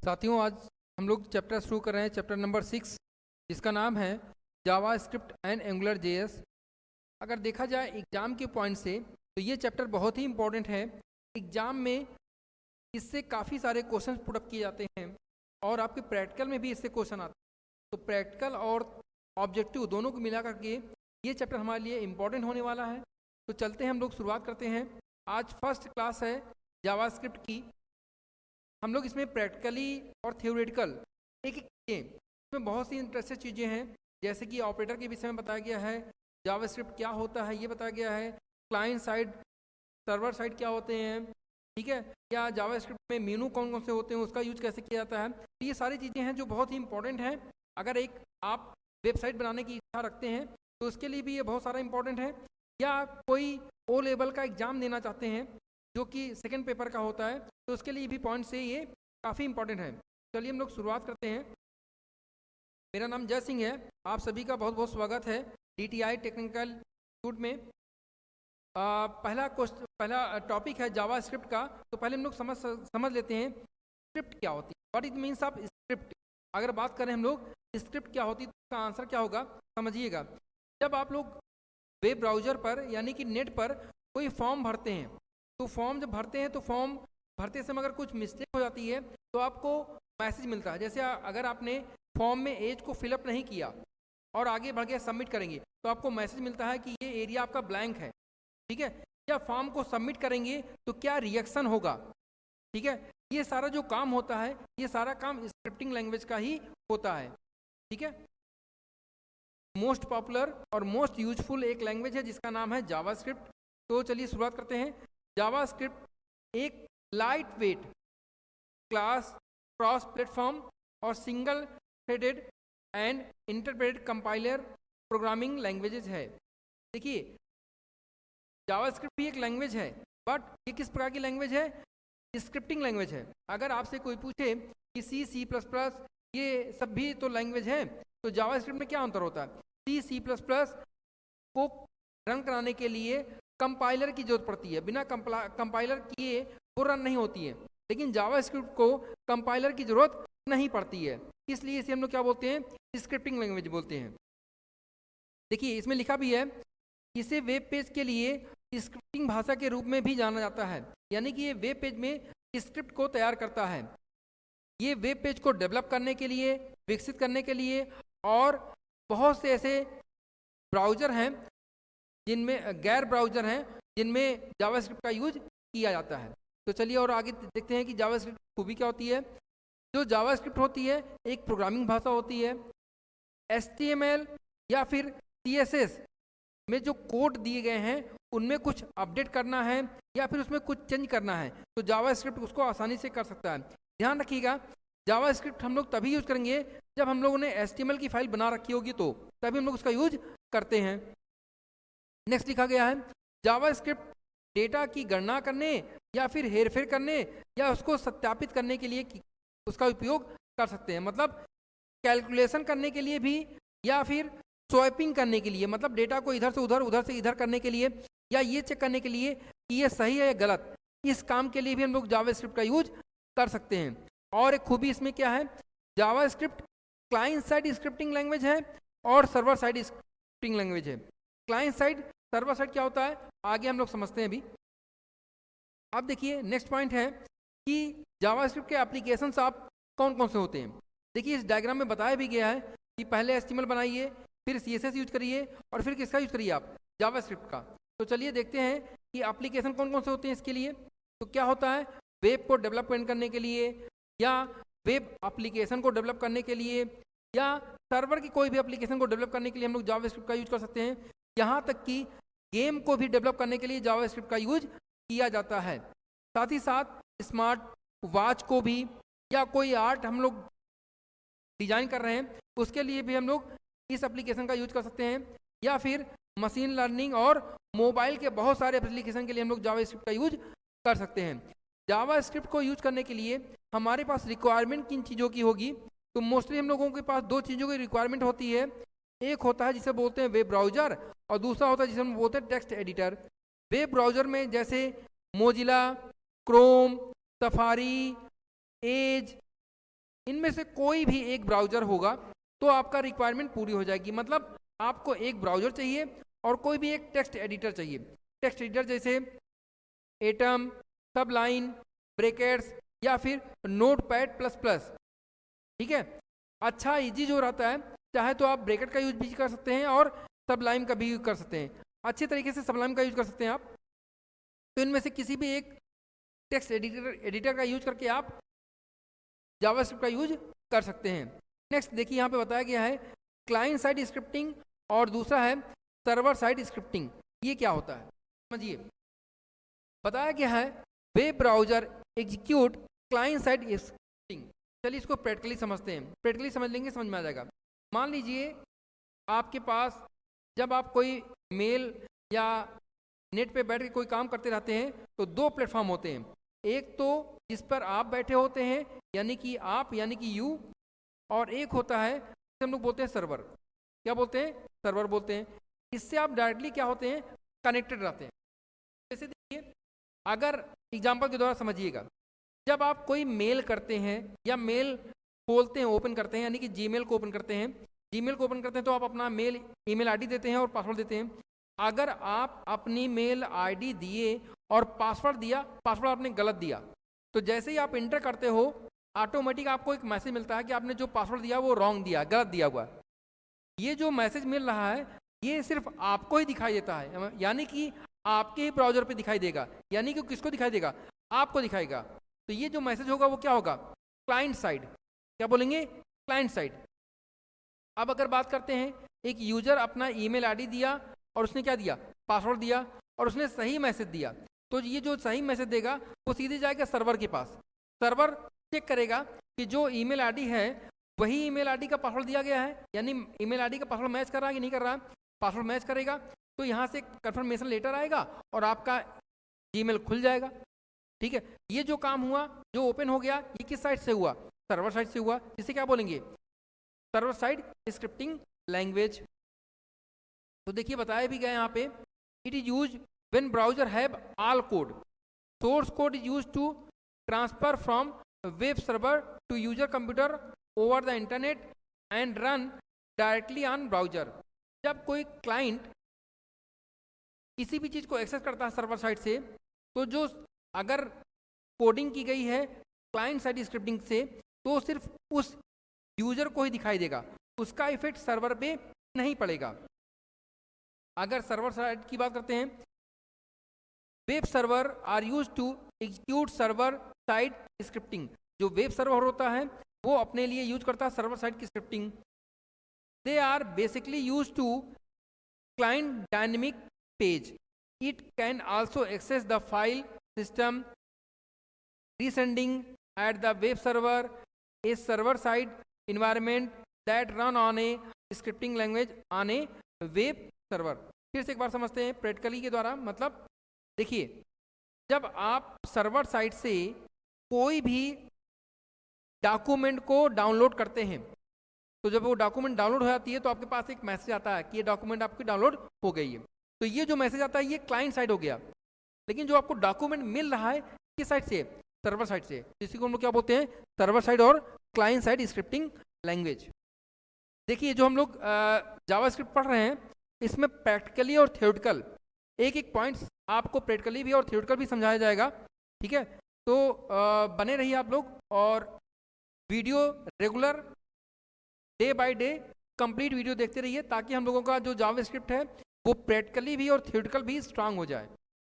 साथियों, आज हम लोग चैप्टर शुरू कर रहे हैं, चैप्टर नंबर 6, जिसका नाम है जावा स्क्रिप्ट एंड एंगुलर जेएस। अगर देखा जाए एग्ज़ाम के पॉइंट से तो ये चैप्टर बहुत ही इंपॉर्टेंट है। एग्ज़ाम में इससे काफ़ी सारे क्वेश्चन पुटअप किए जाते हैं और आपके प्रैक्टिकल में भी इससे क्वेश्चन आते हैं। तो प्रैक्टिकल और ऑब्जेक्टिव दोनों को मिला करके ये चैप्टर हमारे लिए इम्पॉर्टेंट होने वाला है। तो चलते हैं, हम लोग शुरुआत करते हैं। आज फर्स्ट क्लास है जावा स्क्रिप्ट की। हम लोग इसमें प्रैक्टिकली और थ्योरेटिकल एक एक चीज़ें, इसमें बहुत सी इंटरेस्टेड चीज़ें हैं, जैसे कि ऑपरेटर के विषय में बताया गया है, जावा स्क्रिप्ट क्या होता है ये बताया गया है, क्लाइंट साइड सर्वर साइड क्या होते हैं, ठीक है, या जावा स्क्रिप्ट में मेनू कौन कौन से होते हैं, उसका यूज कैसे किया जाता है। तो ये सारी चीज़ें हैं जो बहुत ही इंपॉर्टेंट हैं। अगर एक आप वेबसाइट बनाने की इच्छा रखते हैं तो उसके लिए भी ये बहुत सारा इंपॉर्टेंट है, या कोई ओ लेवल का एग्ज़ाम देना चाहते हैं जो कि सेकेंड पेपर का होता है, तो उसके लिए भी पॉइंट से ये काफ़ी इंपॉर्टेंट है। चलिए हम लोग शुरुआत करते हैं। मेरा नाम जय सिंह है, आप सभी का बहुत बहुत स्वागत है DTI टेक्निकल इंस्टीट्यूट में। पहला टॉपिक है जावा स्क्रिप्ट का। तो पहले हम लोग समझ लेते हैं स्क्रिप्ट क्या होती है, what it means of script. अगर बात करें हम लोग स्क्रिप्ट क्या होती है तो उसका आंसर क्या होगा, समझिएगा। जब आप लोग वेब ब्राउज़र पर यानी कि नेट पर कोई फॉर्म भरते हैं, तो फॉर्म जब भरते हैं तो फॉर्म भरते समय अगर कुछ मिस्टेक हो जाती है तो आपको मैसेज मिलता है। जैसे अगर आपने फॉर्म में एज को फिलअप नहीं किया और आगे बढ़ के सबमिट करेंगे तो आपको मैसेज मिलता है कि ये एरिया आपका ब्लैंक है, ठीक है। या फॉर्म को सबमिट करेंगे तो क्या रिएक्शन होगा, ठीक है। ये सारा जो काम होता है, ये सारा काम स्क्रिप्टिंग लैंग्वेज का ही होता है, ठीक है। मोस्ट पॉपुलर और मोस्ट यूजफुल एक लैंग्वेज है जिसका नाम है जावा स्क्रिप्ट। तो चलिए शुरुआत करते हैं। जावा स्क्रिप्ट एक lightweight class cross platform और single threaded and interpreted compiler programming languages है। देखिए, जावा स्क्रिप्ट भी एक लैंग्वेज है, बट ये किस प्रकार की लैंग्वेज है, स्क्रिप्टिंग लैंग्वेज है। अगर आपसे कोई पूछे कि C++ ये सब भी तो लैंग्वेज है, तो जावा स्क्रिप्ट में क्या अंतर होता है। C++ को रन कराने के लिए कंपाइलर की जरूरत पड़ती है, बिना कंपाइलर किए वो रन नहीं होती है। लेकिन जावा स्क्रिप्ट को कंपाइलर की जरूरत नहीं पड़ती है, इसलिए इसे हम लोग क्या बोलते हैं, स्क्रिप्टिंग लैंग्वेज बोलते हैं। देखिए, इसमें लिखा भी है, इसे वेब पेज के लिए स्क्रिप्टिंग भाषा के रूप में भी जाना जाता है, यानी कि ये वेब पेज में स्क्रिप्ट को तैयार करता है। ये वेब पेज को डेवलप करने के लिए, विकसित करने के लिए, और बहुत से ऐसे ब्राउज़र हैं जिनमें गैर ब्राउज़र हैं जिनमें जावास्क्रिप्ट का यूज किया जाता है। तो चलिए और आगे देखते हैं कि जावास्क्रिप्ट की खूबी क्या होती है। जो जावास्क्रिप्ट होती है एक प्रोग्रामिंग भाषा होती है। HTML या फिर CSS में जो कोड दिए गए हैं उनमें कुछ अपडेट करना है या फिर उसमें कुछ चेंज करना है तो जावास्क्रिप्ट उसको आसानी से कर सकता है। ध्यान रखिएगा, जावास्क्रिप्ट हम लोग तभी यूज करेंगे जब हम लोगों ने HTML की फाइल बना रखी होगी, तो तभी हम लोग उसका यूज करते हैं। नेक्स्ट लिखा गया है, जावास्क्रिप्ट डेटा की गणना करने या फिर हेरफेर करने या उसको सत्यापित करने के लिए उसका उपयोग कर सकते हैं। मतलब कैलकुलेशन करने के लिए भी, या फिर स्वैपिंग करने के लिए, मतलब डेटा को इधर से उधर, उधर से इधर करने के लिए, या ये चेक करने के लिए कि ये सही है या गलत, इस काम के लिए भी हम लोग जावास्क्रिप्ट का यूज कर सकते हैं। और एक खूबी इसमें क्या है, JavaScript client side scripting language है और सर्वर साइड स्क्रिप्टिंग लैंग्वेज है। क्लाइंट साइड, सर्वर साइड क्या होता है आगे हम लोग समझते हैं अभी। अब देखिए नेक्स्ट पॉइंट है कि जावास्क्रिप्ट के एप्लीकेशंस आप कौन कौन से होते हैं। देखिए, इस डायग्राम में बताया भी गया है कि पहले HTML बनाइए, फिर CSS यूज करिए और फिर किसका यूज करिए आप, जावास्क्रिप्ट का। तो चलिए देखते हैं कि एप्लीकेशन कौन कौन से होते हैं इसके लिए। तो क्या होता है, वेब को डेवलपमेंट करने के लिए, या वेब एप्लीकेशन को डेवलप करने के लिए, या सर्वर की कोई भी एप्लीकेशन को डेवलप करने के लिए हम लोग जावास्क्रिप्ट का यूज कर सकते हैं। यहाँ तक कि गेम को भी डेवलप करने के लिए जावास्क्रिप्ट का यूज किया जाता है। साथ ही साथ स्मार्ट वॉच को भी, या कोई आर्ट हम लोग डिजाइन कर रहे हैं उसके लिए भी हम लोग इस एप्लीकेशन का यूज कर सकते हैं। या फिर मशीन लर्निंग और मोबाइल के बहुत सारे एप्लीकेशन के लिए हम लोग जावास्क्रिप्ट का यूज कर सकते हैं। जावास्क्रिप्ट को यूज करने के लिए हमारे पास रिक्वायरमेंट किन चीज़ों की होगी, तो मोस्टली हम लोगों के पास दो चीज़ों की रिक्वायरमेंट होती है। एक होता है जिसे बोलते हैं वेब ब्राउज़र, और दूसरा होता है जिसे हम बोलते हैं टेक्स्ट एडिटर। वेब ब्राउज़र में जैसे मोजिला, क्रोम, सफारी, एज, इनमें से कोई भी एक ब्राउज़र होगा तो आपका रिक्वायरमेंट पूरी हो जाएगी। मतलब आपको एक ब्राउज़र चाहिए और कोई भी एक टेक्स्ट एडिटर चाहिए। टेक्स्ट एडिटर जैसे एटम, सबलाइन, ब्रैकेट्स या फिर नोटपैड प्लस प्लस, ठीक है। अच्छा इजी जो रहता है, चाहे तो आप ब्रैकेट का यूज भी कर सकते हैं और सबलाइन का भी यूज कर सकते हैं। अच्छे तरीके से सबलाइन का यूज कर सकते हैं आप। तो इनमें से किसी भी एक टेक्स्ट एडिटर का यूज करके आप जावास्क्रिप्ट का यूज कर सकते हैं। नेक्स्ट देखिए यहाँ पे बताया गया है क्लाइंट साइड स्क्रिप्टिंग और दूसरा है सर्वर साइड स्क्रिप्टिंग। ये क्या होता है समझिए। बताया गया है web browser execute client side scripting. चलिए इसको प्रैक्टिकली समझते हैं। प्रैक्टिकली समझ लेंगे समझ में आ जाएगा। मान लीजिए आपके पास जब आप कोई मेल या नेट पे बैठ के कोई काम करते रहते हैं तो दो प्लेटफॉर्म होते हैं। एक तो जिस पर आप बैठे होते हैं यानी कि आप यानी कि यू, और एक होता है जिसे हम लोग बोलते हैं सर्वर। क्या बोलते हैं? सर्वर बोलते हैं। इससे आप डायरेक्टली क्या होते हैं? कनेक्टेड रहते हैं। जैसे देखिए अगर एग्जाम्पल के द्वारा समझिएगा, जब आप कोई मेल करते हैं या मेल खोलते हैं, ओपन करते हैं, यानी कि जीमेल को ओपन करते हैं, जीमेल को ओपन करते हैं तो आप अपना मेल ईमेल आईडी देते हैं और पासवर्ड देते हैं। अगर आप अपनी मेल आईडी दिए और पासवर्ड दिया, पासवर्ड आपने गलत दिया, तो जैसे ही आप इंटर करते हो ऑटोमेटिक आपको एक मैसेज मिलता है कि आपने जो पासवर्ड दिया वो रॉन्ग दिया, गलत दिया हुआ। ये जो मैसेज मिल रहा है ये सिर्फ आपको ही दिखाई देता है, यानी कि आपके ही ब्राउजर पे दिखाई देगा। यानी कि किसको दिखाई देगा? आपको दिखाएगा। तो ये जो मैसेज होगा वो क्या होगा? Client side. क्या बोलेंगे? Client side. अब अगर बात करते हैं, एक यूजर अपना ईमेल आईडी दिया और उसने क्या दिया? पासवर्ड दिया और उसने सही मैसेज दिया, तो ये जो सही मैसेज देगा वो सीधे जाएगा सर्वर के पास। सर्वर चेक करेगा कि जो ईमेल आईडी है वही ईमेल आईडी का पासवर्ड दिया गया है, यानी ईमेल आईडी का पासवर्ड मैच कर रहा है कि नहीं कर रहा है। पासवर्ड मैच करेगा तो यहाँ से कंफर्मेशन लेटर आएगा और आपका जीमेल खुल जाएगा। ठीक है, ये जो काम हुआ, जो ओपन हो गया, ये किस साइड से हुआ? सर्वर साइड से हुआ। इसे क्या बोलेंगे? Server side scripting language. तो देखिए बताया भी गया यहाँ पे, it is use when browser have all code. Source code is use to transfer from web server to user computer over the internet and run directly on browser. जब कोई client किसी भी चीज़ को एक्सेस करता है सर्वर साइड से, तो जो अगर कोडिंग की गई है क्लाइंट साइड स्क्रिप्टिंग से, तो सिर्फ उस यूजर को ही दिखाई देगा, उसका इफेक्ट सर्वर पे नहीं पड़ेगा। अगर सर्वर साइड की बात करते हैं, web server are use to execute server side scripting. जो वेब सर्वर होता है वो अपने लिए यूज करता है सर्वर साइड की scripting. They are basically use to client dynamic page. It can also access the file system resending at the web server, a server side environment that run on a scripting language on a web server। फिर से एक बार समझते हैं practically के द्वारा। मतलब देखिए, जब आप सर्वर साइड से कोई भी डॉक्यूमेंट को डाउनलोड करते हैं, तो जब वो डॉक्यूमेंट डाउनलोड हो जाती है तो आपके पास एक मैसेज आता है कि ये डॉक्यूमेंट आपकी डाउनलोड हो गई है। तो ये जो मैसेज आता है ये क्लाइंट साइड हो गया। लेकिन जो आपको डॉक्यूमेंट मिल रहा है किस साइड से? सर्वर साइड से। इसी को हम लोग क्या बोलते हैं? सर्वर साइड और क्लाइंट साइड स्क्रिप्टिंग लैंग्वेज। देखिए जो हम लोग जावास्क्रिप्ट पढ़ रहे हैं, इसमें प्रैक्टिकली और थ्योरेटिकल एक एक पॉइंट्स आपको प्रैक्टिकली भी और थ्योरेटिकल भी समझाया जाएगा। ठीक है, तो बने रहिए आप लोग और video regular day by day complete video देखते रहिए, ताकि हम लोगों का जो जावास्क्रिप्ट है वो प्रैक्टिकली भी और थ्योरेटिकल भी स्ट्रांग हो जाए।